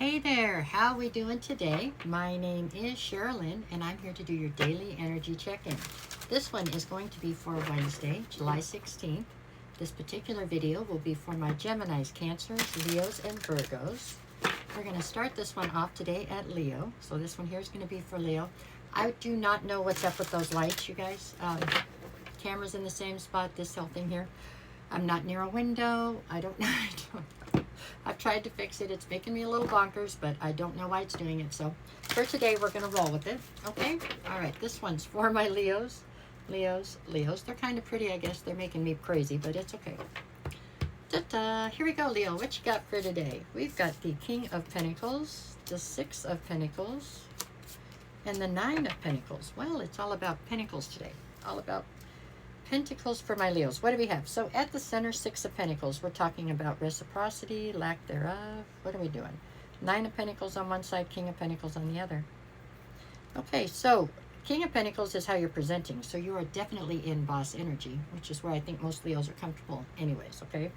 Hey there, how we doing today? My name is Sherilyn and I'm here to do your daily energy check-in. This one is going to be for Wednesday, July 16th. This particular video will be for my Geminis, Cancers, Leos, and Virgos. We're going to start this one off today at Leo. So this one here is going to be for Leo. I do not know what's up with those lights, you guys. Camera's in the same spot, this whole thing here. I'm not near a window. I don't know. I've tried to fix it. It's making me a little bonkers, but I don't know why it's doing it. So for today, we're going to roll with it. Okay? All right. This one's for my Leos. Leos. They're kind of pretty, I guess. They're making me crazy, but it's okay. Ta-da. Here we go, Leo. What you got for today? We've got the King of Pentacles, the Six of Pentacles, and the Nine of Pentacles. Well, it's all about Pentacles today. All about Pentacles for my Leos. What do we have? So at the center, Six of Pentacles, we're talking about reciprocity, lack thereof. What are we doing? Nine of Pentacles on one side, King of Pentacles on the other. Okay, so King of Pentacles is how you're presenting. So you are definitely in boss energy, which is where I think most Leos are comfortable anyways, okay?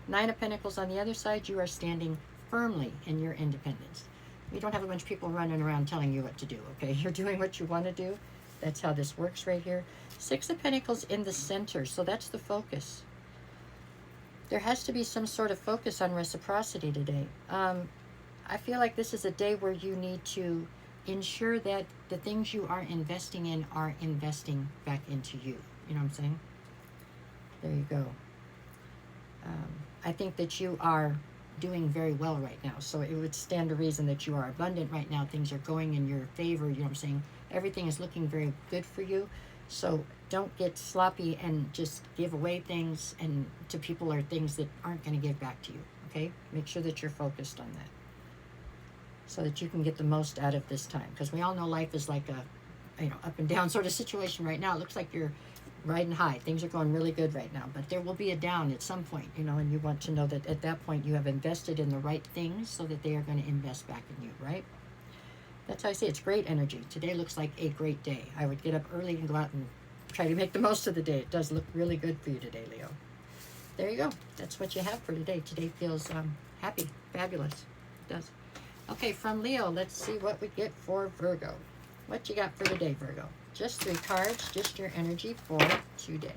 Nine of Pentacles on the other side, you are standing firmly in your independence. You don't have a bunch of people running around telling you what to do, okay? You're doing what you want to do. That's how this works right here. Six of Pentacles in the center, so that's the focus. There has to be some sort of focus on reciprocity today. I feel like this is a day where you need to ensure that the things you are investing in are investing back into you. You know what I'm saying? There you go. I think that you are doing very well right now. So it would stand to reason that you are abundant right now. Things are going in your favor. You know what I'm saying? Everything is looking very good for you. So don't get sloppy and just give away things and to people or things that aren't going to give back to you. Okay? Make sure that you're focused on that so that you can get the most out of this time. Because we all know life is like a, up and down sort of situation right now. It looks like you're riding high. Things are going really good right now. But there will be a down at some point, and you want to know that at that point you have invested in the right things so that they are going to invest back in you, right? That's how I say it's great energy. Today looks like a great day. I would get up early and go out and try to make the most of the day. It does look really good for you today, Leo. There you go. That's what you have for today. Today feels happy, fabulous. It does. Okay, from Leo, let's see what we get for Virgo. What you got for today, Virgo? Just 3 cards, just your energy for today.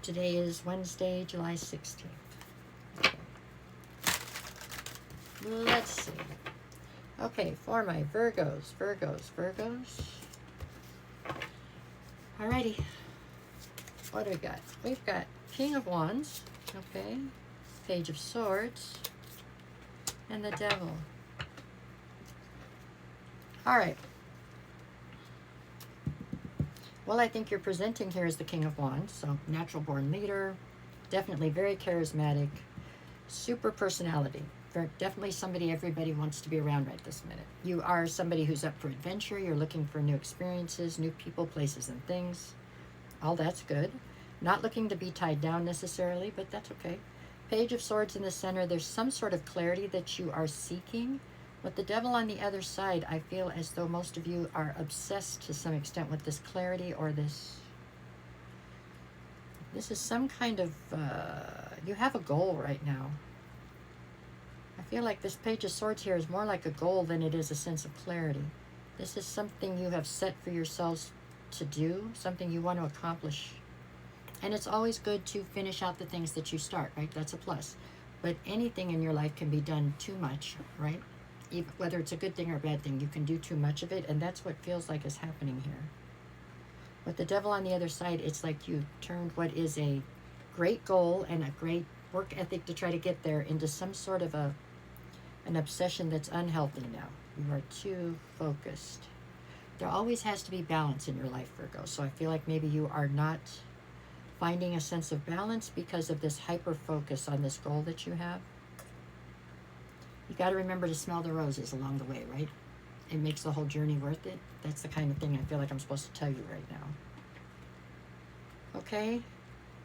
Today is Wednesday, July 16th. Okay. Let's see. Okay, for my Virgos. Alrighty. What do we got? We've got King of Wands, okay, Page of Swords, and the Devil. Alright. Well, I think you're presenting here as the King of Wands, so natural born leader, definitely very charismatic, super personality. Definitely somebody everybody wants to be around right this minute. You are somebody who's up for adventure. You're looking for new experiences, new people, places, and things. All that's good. Not looking to be tied down necessarily, but that's okay. Page of Swords in the center. There's some sort of clarity that you are seeking. With the Devil on the other side, I feel as though most of you are obsessed to some extent with this clarity or this is some kind of, you have a goal right now. I feel like this Page of Swords here is more like a goal than it is a sense of clarity. This is something you have set for yourselves to do, something you want to accomplish. And it's always good to finish out the things that you start, right? That's a plus. But anything in your life can be done too much, right? Even, whether it's a good thing or a bad thing, you can do too much of it, and that's what feels like is happening here. With the Devil on the other side, it's like you turned what is a great goal and a great work ethic to try to get there into some sort of an obsession that's unhealthy now. You are too focused. There always has to be balance in your life, Virgo. So I feel like maybe you are not finding a sense of balance because of this hyper focus on this goal that you have. You got to remember to smell the roses along the way, right? It makes the whole journey worth it. That's the kind of thing I feel like I'm supposed to tell you right now. Okay?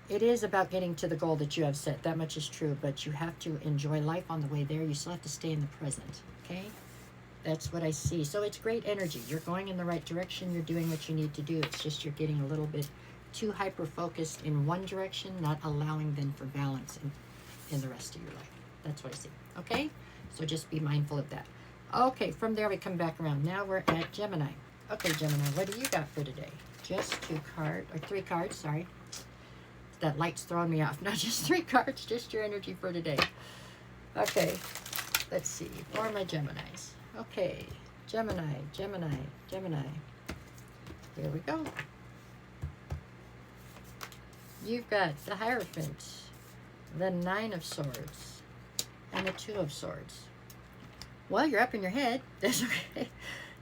It is about getting to the goal that you have set. That much is true, but you have to enjoy life on the way there. You still have to stay in the present, okay? That's what I see. So it's great energy. You're going in the right direction. You're doing what you need to do. It's just you're getting a little bit too hyper-focused in one direction, not allowing then for balance in the rest of your life. That's what I see, okay? So just be mindful of that. Okay, from there we come back around. Now we're at Gemini. Okay, Gemini, what do you got for today? Just 3 cards, sorry. That light's throwing me off. Not just 3 cards, just your energy for today. Okay, let's see. For my Geminis. Okay, Gemini, Gemini, Gemini. Here we go. You've got the Hierophant, the 9 of Swords, and the 2 of Swords. Well, you're up in your head. That's okay.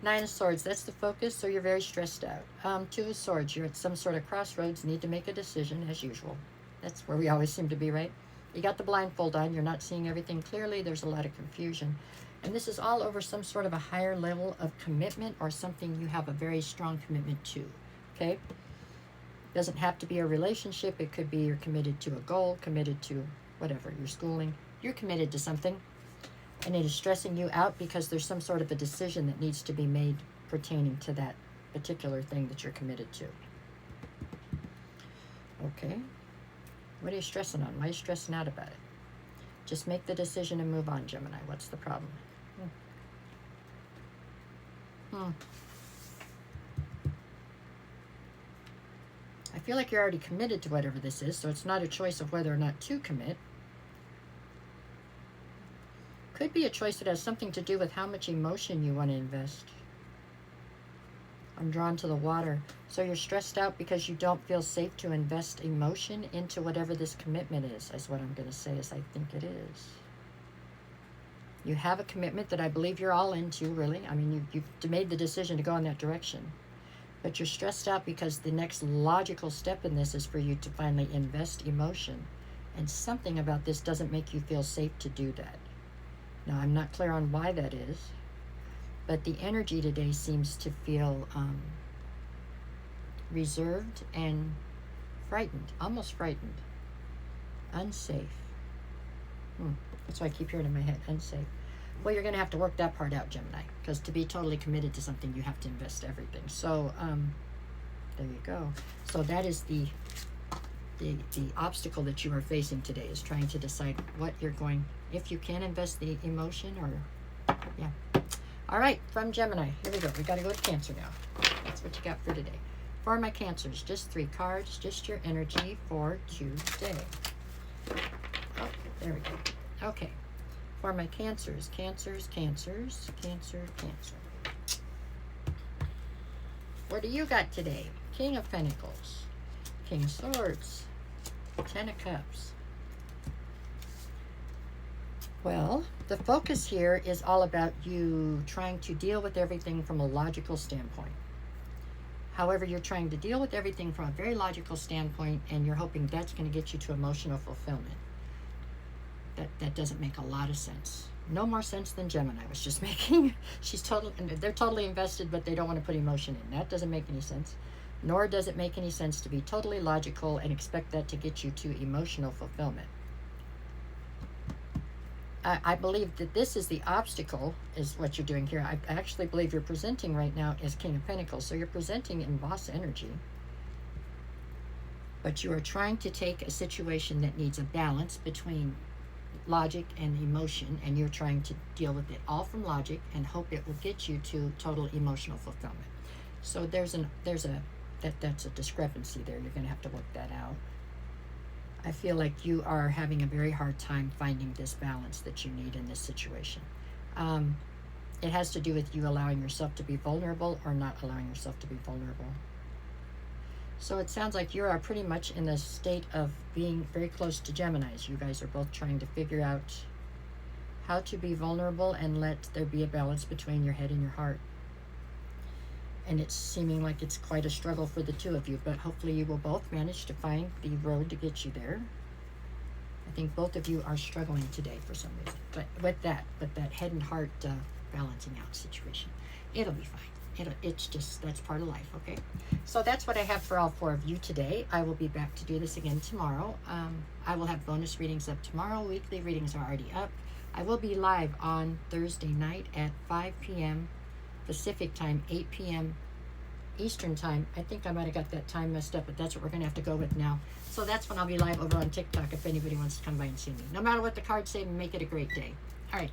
9 of Swords, that's the focus, so you're very stressed out. 2 of Swords, you're at some sort of crossroads, need to make a decision as usual. That's where we always seem to be, right? You got the blindfold on, you're not seeing everything clearly, there's a lot of confusion. And this is all over some sort of a higher level of commitment or something you have a very strong commitment to, okay? Doesn't have to be a relationship, it could be you're committed to a goal, committed to whatever, your schooling. You're committed to something, and it is stressing you out because there's some sort of a decision that needs to be made pertaining to that particular thing that you're committed to. Okay. What are you stressing on? Why are you stressing out about it? Just make the decision and move on, Gemini. What's the problem? I feel like you're already committed to whatever this is, so it's not a choice of whether or not to commit. Could be a choice that has something to do with how much emotion you want to invest. I'm drawn to the water. So you're stressed out because you don't feel safe to invest emotion into whatever this commitment is what I'm going to say, as I think it is. You have a commitment that I believe you're all into, really. I mean, you've made the decision to go in that direction. But you're stressed out because the next logical step in this is for you to finally invest emotion. And something about this doesn't make you feel safe to do that. Now, I'm not clear on why that is. But the energy today seems to feel reserved and frightened, almost frightened. Unsafe. That's why I keep hearing in my head, unsafe. Well, you're going to have to work that part out, Gemini, because to be totally committed to something, you have to invest everything. So, there you go. So that is the obstacle that you are facing today, is trying to decide what you're going, if you can invest the emotion or, yeah. All right, from Gemini, here we go. We got to go to Cancer now. That's what you got for today. For my Cancers, just 3 cards, just your energy for today. Oh, there we go. Okay. For my Cancers, Cancers, Cancers, Cancer, Cancer. What do you got today? King of Pentacles, King of Swords, 10 of Cups. Well, the focus here is all about you trying to deal with everything from a logical standpoint. However, you're trying to deal with everything from a very logical standpoint, and you're hoping that's going to get you to emotional fulfillment. That doesn't make a lot of sense. No more sense than Gemini was just making. They're totally invested, but they don't want to put emotion in. That doesn't make any sense. Nor does it make any sense to be totally logical and expect that to get you to emotional fulfillment. I believe that this is the obstacle, is what you're doing here. I actually believe you're presenting right now as King of Pentacles. So you're presenting in boss energy. But you are trying to take a situation that needs a balance between logic and emotion, and you're trying to deal with it all from logic and hope it will get you to total emotional fulfillment. So that's a discrepancy there. You're going to have to work that out. I feel like you are having a very hard time finding this balance that you need in this situation. It has to do with you allowing yourself to be vulnerable or not allowing yourself to be vulnerable. So it sounds like you are pretty much in a state of being very close to Geminis. You guys are both trying to figure out how to be vulnerable and let there be a balance between your head and your heart. And it's seeming like it's quite a struggle for the two of you, but hopefully you will both manage to find the road to get you there. I think both of you are struggling today for some reason, but with that head and heart balancing out situation, it'll be fine. It's just, that's part of life, okay? So that's what I have for all 4 of you today. I will be back to do this again tomorrow. I will have bonus readings up tomorrow. Weekly readings are already up. I will be live on Thursday night at 5 p.m. Pacific time, 8 p.m. Eastern time. I think I might have got that time messed up, but that's what we're going to have to go with now. So that's when I'll be live over on TikTok if anybody wants to come by and see me. No matter what the cards say, make it a great day. All right.